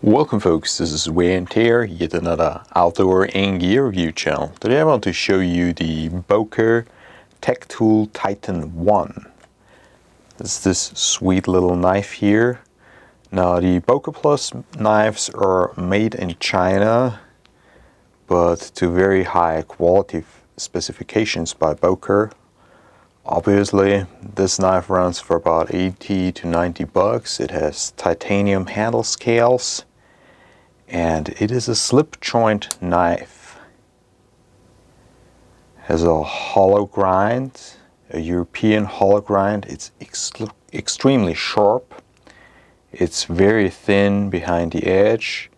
Welcome folks, this is Wear and Tear, yet another outdoor and gear review channel. Today I want to show you the Böker Tech Tool Titan 1. It's this sweet little knife here. Now the Böker Plus knives are made in China, but to very high quality specifications by Böker. Obviously, this knife runs for about 80 to 90 bucks. It has titanium handle scales. And it is a slip joint knife. Has a hollow grind, a European hollow grind. It's extremely sharp. It's very thin behind the edge.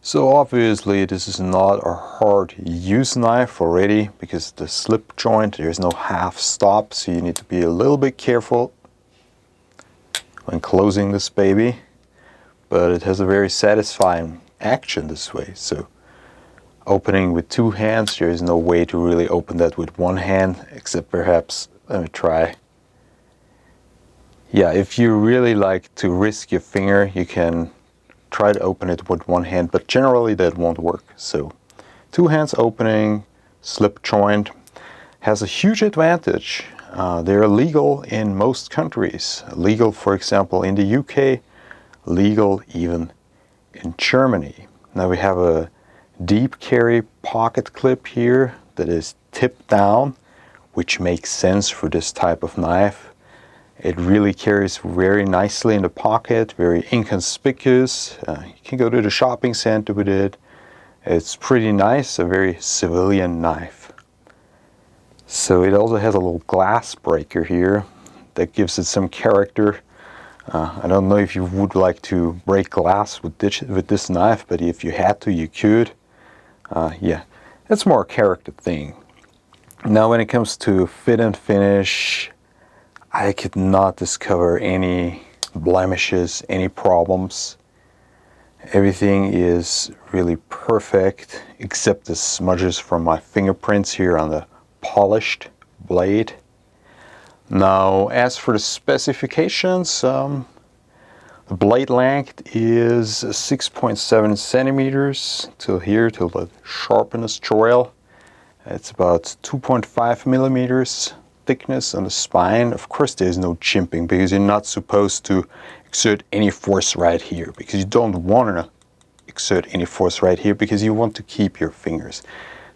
So obviously this is not a hard use knife already because the slip joint, there's no half stop, so you need to be a little bit careful when closing this baby. But it has a very satisfying action this way. So opening with two hands, there is no way to really open that with one hand, except perhaps, let me try. Yeah, if you really like to risk your finger, you can try to open it with one hand, but generally that won't work. So two hands opening, slip joint, has a huge advantage. They're legal in most countries. Legal, for example, in the UK, legal even in Germany. Now we have a deep carry pocket clip here that is tipped down, which makes sense for this type of knife. It really carries very nicely in the pocket, very inconspicuous. You can go to the shopping center with it. It's pretty nice, a very civilian knife. So it also has a little glass breaker here that gives it some character. I don't know if you would like to break glass with this knife, but if you had to, you could. Yeah, it's more a character thing. Now when it comes to fit and finish, I could not discover any blemishes, any problems. Everything is really perfect, except the smudges from my fingerprints here on the polished blade. Now, as for the specifications, the blade length is 6.7 centimeters till here, till the sharpness choil. It's about 2.5 millimeters thickness on the spine. Of course, there's no jimping because you're not supposed to exert any force right here, because you don't want to exert any force right here because you want to keep your fingers.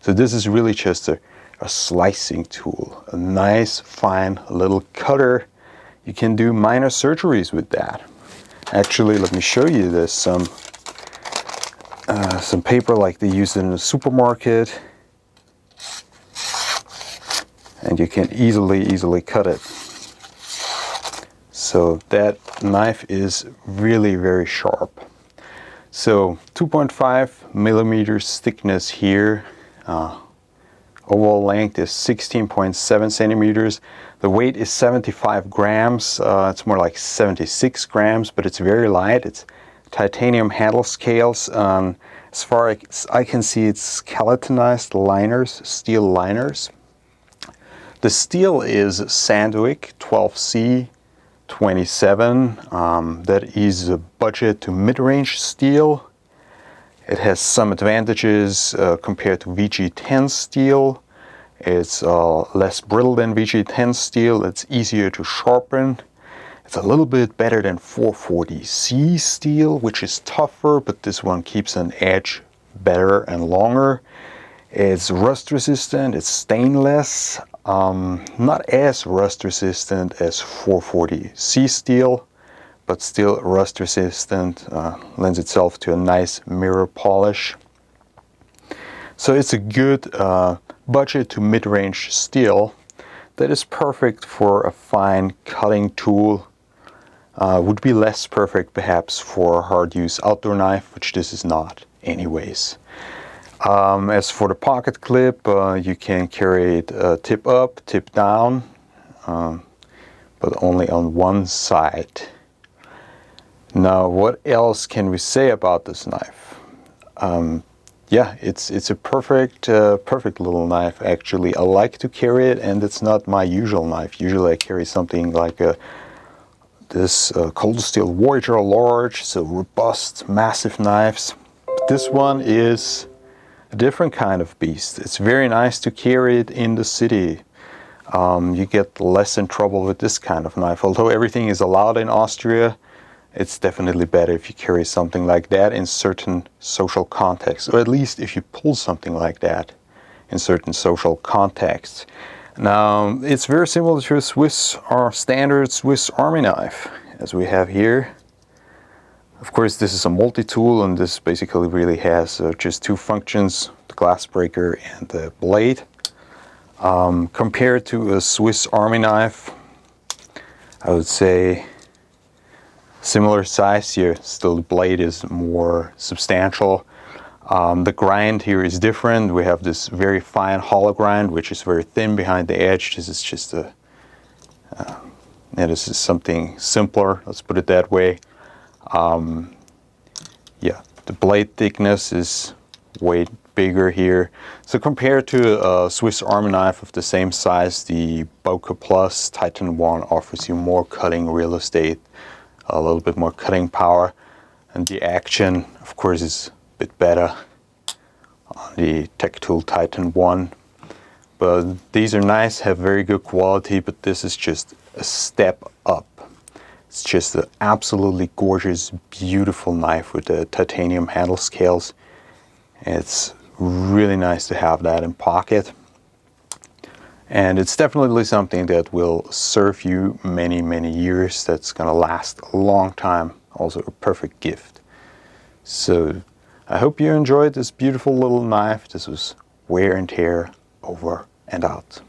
So this is really just a slicing tool, a nice fine little cutter. You can do minor surgeries with that. Actually, let me show you this. Some paper like they use in the supermarket, and you can easily cut it. So that knife is really very sharp. So 2.5 millimeters thickness here. Overall length is 16.7 centimeters. The weight is 75 grams. It's more like 76 grams, but it's very light. It's titanium handle scales. As far as I can see, it's skeletonized liners, steel liners. The steel is Sandvik 12C 27. That is a budget to mid-range steel. It has some advantages compared to VG10 steel. It's less brittle than VG10 steel. It's easier to sharpen. It's a little bit better than 440C steel, which is tougher, but this one keeps an edge better and longer. It's rust resistant. It's stainless. Not as rust resistant as 440C steel, but still rust resistant, lends itself to a nice mirror polish. So it's a good budget to mid-range steel that is perfect for a fine cutting tool. Would be less perfect perhaps for a hard use outdoor knife, which this is not anyways. As for the pocket clip, you can carry it tip up, tip down, but only on one side. Now, what else can we say about this knife? Yeah, it's a perfect little knife actually. I like to carry it, and it's not my usual knife. Usually I carry something like a this cold steel Voyager large, so robust, massive knives. But this one is a different kind of beast. It's very nice to carry it in the city. You get less in trouble with this kind of knife. Although everything is allowed in Austria, it's definitely better if you carry something like that in certain social contexts, or at least if you pull something like that in certain social contexts. Now, it's very similar to a Swiss or standard Swiss Army knife, as we have here. Of course, this is a multi-tool, and this basically really has just two functions, the glass breaker and the blade. Compared to a Swiss Army knife, I would say similar size here. Still, the blade is more substantial. The grind here is different. We have this very fine hollow grind, which is very thin behind the edge. This is just this is something simpler, let's put it that way. Yeah, the blade thickness is way bigger here. So compared to a Swiss Army knife of the same size, the Böker Plus Titan 1 offers you more cutting real estate, a little bit more cutting power, and the action, of course, is a bit better on the Tech Tool Titan 1. But these are nice, have very good quality, but this is just a step up. It's just an absolutely gorgeous, beautiful knife with the titanium handle scales. It's really nice to have that in pocket. And it's definitely something that will serve you many, many years. That's gonna last a long time. Also a perfect gift. So I hope you enjoyed this beautiful little knife. This was Wear and Tear, over and out.